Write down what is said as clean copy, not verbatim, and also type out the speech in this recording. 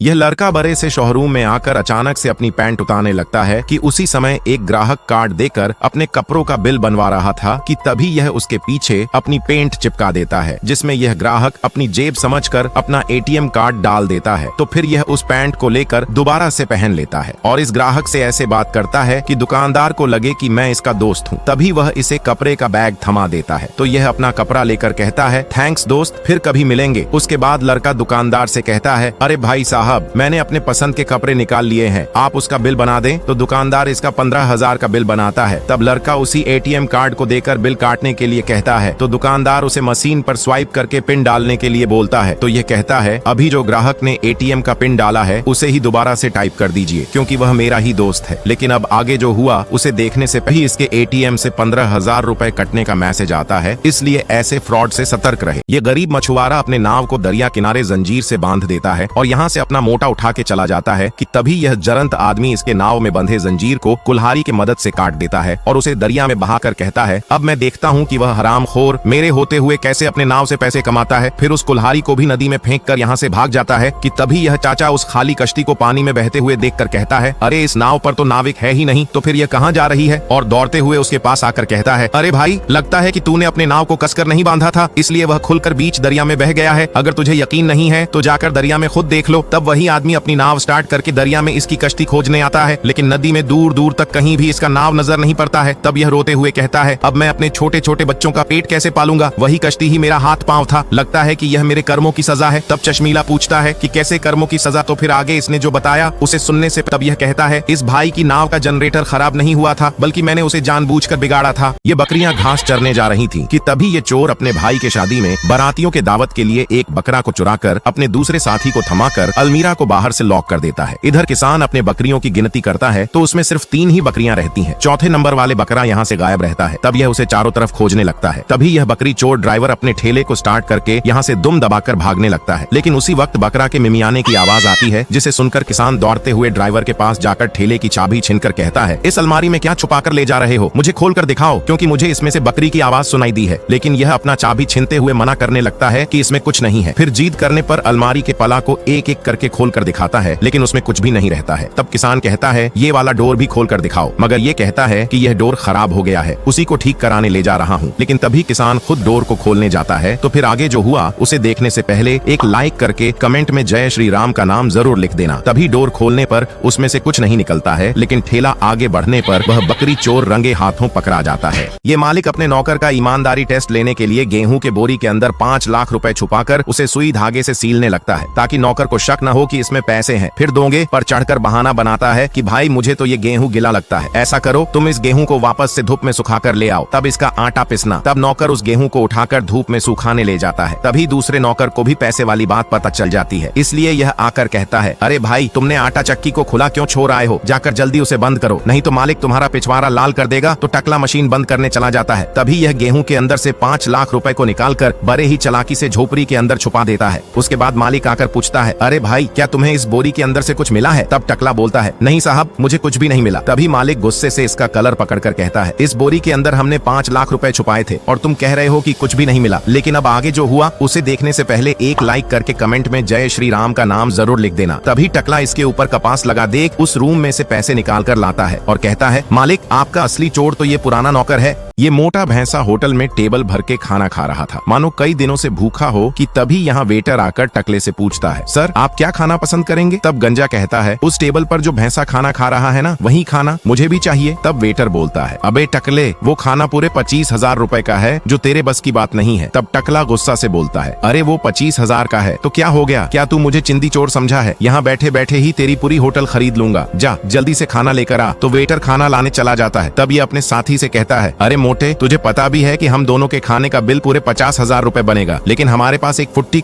यह लड़का बड़े से शोरूम में आकर अचानक से अपनी पैंट उतारने लगता है कि उसी समय एक ग्राहक कार्ड देकर अपने कपड़ों का बिल बनवा रहा था कि तभी यह उसके पीछे अपनी पेंट चिपका देता है, जिसमें यह ग्राहक अपनी जेब समझकर अपना एटीएम कार्ड डाल देता है। तो फिर यह उस पैंट को लेकर दोबारा से पहन लेता है और इस ग्राहक से ऐसे बात करता है कि दुकानदार को लगे कि मैं इसका दोस्त हूँ। तभी वह इसे कपड़े का बैग थमा देता है। तो यह अपना कपड़ा लेकर कहता है, थैंक्स दोस्त, फिर कभी मिलेंगे। उसके बाद लड़का दुकानदार से कहता है, अरे भाई साहब, मैंने अपने पसंद के कपड़े निकाल लिए हैं, आप उसका बिल बना दें। तो दुकानदार इसका 15,000 का बिल बनाता है। तब लड़का उसी एटीएम कार्ड को देकर बिल काटने के लिए कहता है। तो दुकानदार उसे मशीन पर स्वाइप करके पिन डालने के लिए बोलता है। तो यह कहता है, अभी जो ग्राहक ने एटीएम का पिन डाला है उसे ही दोबारा से टाइप कर दीजिए, क्योंकि वह मेरा ही दोस्त है। लेकिन अब आगे जो हुआ उसे देखने से पहले इसके एटीएम से 15,000 रुपए कटने का मैसेज आता है, इसलिए ऐसे फ्रॉड से सतर्क रहे। ये गरीब मछुआरा अपने नाव को दरिया किनारे जंजीर से बांध देता है और यहाँ से अपना मोटा उठा के चला जाता है कि तभी यह जरंत आदमी इसके नाव में बंधे जंजीर को कुल्हाड़ी की मदद से काट देता है और उसे दरिया में बहाकर कहता है, अब मैं देखता हूँ कि वह हरामखोर मेरे होते हुए कैसे अपने नाव से पैसे कमाता है। फिर उस कुल्हाड़ी को भी नदी में फेंक कर यहाँ से भाग जाता है कि तभी यह चाचा उस खाली कश्ती को पानी में बहते हुए देखकर कहता है, अरे इस नाव पर तो नाविक है ही नहीं, तो फिर यह कहाँ जा रही है। और दौड़ते हुए उसके पास आकर कहता है, अरे भाई, लगता है कि तूने अपने नाव को कसकर नहीं बांधा था, इसलिए वह खुलकर बीच दरिया में बह गया है। अगर तुझे यकीन नहीं है तो जाकर दरिया में खुद देख लो। तब वही आदमी अपनी नाव स्टार्ट करके दरिया में इसकी कश्ती खोजने आता है, लेकिन नदी में दूर दूर तक कहीं भी इसका नाव नजर नहीं पड़ता है। तब यह रोते हुए कहता है, अब मैं अपने छोटे छोटे बच्चों का पेट कैसे पालूंगा, वही कश्ती ही मेरा हाथ पांव था, लगता है कि यह मेरे कर्मों की सजा है। तब चश्मीला पूछता है कि कैसे कर्मों की सजा। तो फिर आगे इसने जो बताया उसे सुनने से तब यह कहता है, इस भाई की नाव का जनरेटर खराब नहीं हुआ था, बल्कि मैंने उसे जानबूझकर बिगाड़ा था। ये बकरियां घास चरने जा रही थी कि तभी ये चोर अपने भाई के शादी में बारातियों के दावत के लिए एक बकरा को चुराकर अपने दूसरे साथी को थमाकर अलमीरा को बाहर से लॉक कर देता है। इधर किसान अपने बकरियों की गिनती करता है तो उसमें सिर्फ 3 ही बकरियां रहती हैं। चौथे नंबर वाले बकरा यहाँ से गायब रहता है। तब यह उसे चारों तरफ खोजने लगता है। तभी यह बकरी चोर ड्राइवर अपने ठेले को स्टार्ट करके यहाँ से दुम दबाकर भागने लगता है, लेकिन उसी वक्त बकरा के मिमियाने की आवाज आती है, जिसे सुनकर किसान दौड़ते हुए ड्राइवर के पास जाकर ठेले की चाबी छीनकर कहता है, इस अलमारी में क्या छुपा कर ले जा रहे हो, मुझे खोल कर दिखाओ, क्योंकि मुझे इसमें से बकरी की आवाज सुनाई दी है। लेकिन यह अपना चाबी छीनते हुए मना करने लगता है कि इसमें कुछ नहीं है। फिर जीद करने पर अलमारी के पला को एक एक करके खोल कर दिखाता है, लेकिन उसमें कुछ भी नहीं रहता है। तब किसान कहता है, ये वाला डोर भी खोल कर दिखाओ, मगर ये कहता है कि यह डोर खराब हो गया है, उसी को ठीक कराने ले जा रहा हूँ। लेकिन तभी किसान खुद डोर को खोलने जाता है। तो फिर आगे जो हुआ उसे देखने से पहले एक लाइक करके कमेंट में जय श्री राम का नाम जरूर लिख देना। तभी डोर खोलने पर उसमें से कुछ नहीं निकलता है, लेकिन ठेला आगे बढ़ने पर वह बकरी चोर रंगे हाथों पकड़ा जाता है। ये मालिक अपने नौकर का ईमानदारी टेस्ट लेने के लिए गेहूं के बोरी के अंदर 5 लाख रुपए छुपाकर उसे सुई धागे से सीलने लगता है, ताकि नौकर को शक न हो कि इसमें पैसे हैं। फिर दोंगे पर चढ़कर बहाना बनाता है कि भाई, मुझे तो ये गेहूं गिला लगता है, ऐसा करो तुम इस गेहूं को वापस से धूप में सुखाकर ले आओ, तब इसका आटा पिसना। तब नौकर उस गेहूं को उठाकर धूप में सुखाने ले जाता है। तभी दूसरे नौकर को भी पैसे वाली बात पता चल जाती है, इसलिए यह आकर कहता है, अरे भाई, तुमने आटा चक्की को खुला क्यों छोड़ आए हो, जाकर जल्दी उसे बंद करो, नहीं तो मालिक तुम्हारा पिछवाड़ा लाल कर देगा। तो टकला मशीन बंद करने चला जाता है। तभी यह गेहूं के अंदर से 5 लाख रुपए को निकालकर बड़े ही चालाकी से झोपड़ी के अंदर छुपा देता है। उसके बाद मालिक आकर पूछता है, अरे भाई, क्या तुम्हें इस बोरी के अंदर से कुछ मिला है। तब टकला बोलता है, नहीं साहब, मुझे कुछ भी नहीं मिला। तभी मालिक गुस्से से इसका कलर पकड़कर कहता है, इस बोरी के अंदर हमने 5 लाख रुपए छुपाए थे और तुम कह रहे हो कि कुछ भी नहीं मिला। लेकिन अब आगे जो हुआ उसे देखने से पहले एक लाइक करके कमेंट में जय श्री राम का नाम जरूर लिख देना। तभी टकला इसके ऊपर कपास लगा देख उस रूम में से पैसे निकाल कर लाता है और कहता है, मालिक, आपका असली चोर तो ये पुराना नौकर है। ये मोटा भैंसा होटल में टेबल भर के खाना खा रहा था, मानो कई दिनों से भूखा हो। कि तभी यहाँ वेटर आकर टकले से पूछता है, सर, आप क्या खाना पसंद करेंगे। तब गंजा कहता है, उस टेबल पर जो भैंसा खाना खा रहा है ना, वही खाना मुझे भी चाहिए। तब वेटर बोलता है, अबे टकले, वो खाना पूरे 25,000 रुपए का है, जो तेरे बस की बात नहीं है। तब टकला गुस्सा से बोलता है, अरे वो 25,000 का है तो क्या हो गया, क्या तू मुझे चिंदी चोर समझा है, यहाँ बैठे बैठे ही तेरी पूरी होटल खरीद लूंगा, जा जल्दी से खाना लेकर आ। तो वेटर खाना लाने चला जाता है। तब ये अपने साथी से कहता है, अरे मोटे, तुझे पता भी है कि हम दोनों के खाने का बिल पूरे 50,000 रुपए बनेगा, लेकिन हमारे पास एक फुट्टी